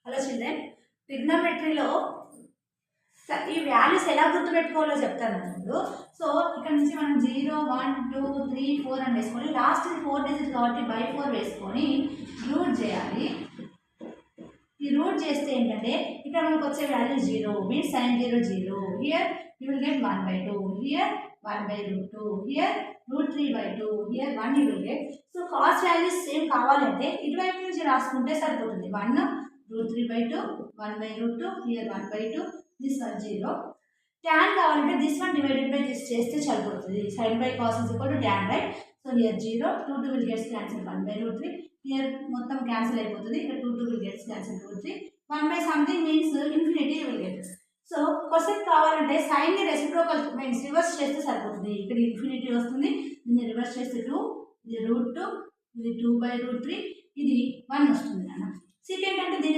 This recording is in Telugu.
హలో చిల్డ్రన్, ట్రిగ్నోమెట్రీలో ఈ వాల్యూస్ ఎలా గుర్తుపెట్టుకోవాలో చెప్తాను ఇప్పుడు. సో ఇక్కడ నుంచి మనం 0, 1, 2, 3, 4 అని వేసుకొని లాస్ట్ 4 డిజిట్ కాబట్టి బై 4 వేసుకొని రూట్ చేయాలి. ఈ రూట్ చేస్తే ఏంటంటే ఇక్కడ మనకు వచ్చే value 0 means sin 0 0. Here you will get 1/2. Here 1/√2. Here √3/2. Here 1 you will get. So cost values same కావాలంటే ఇటువైపు నుంచి రాసుకుంటే సరిపోతుంది. 1 √3/2, 1/√2. హియర్ 1/2. దిస్ 1 0. tan కావాలంటే దిస్ 1 డివైడెడ్ బై దిస్ చేస్తే సరిపోతుంది. sin by cos is equal to tan, right? So here 0, 2 will get cancel 1/√3. Here మొత్తం క్యాన్సిల్ అయిపోతుంది. ఇక్కడ 2 will get cancel √3. 1 by something means infinity you will get. So cosec కావాలంటే sin ని రెసిప్రోకల్ మీన్స్ రివర్స్ చేస్తే సరిపోతుంది. ఇక్కడ ఇన్ఫినిటీ వస్తుంది, దీన్ని రివర్స్ చేస్తే 2, ఇది √2, ఇది 2/√3, ఇది 1 వస్తుంది అన్న. సెకండ్ అంటే దీని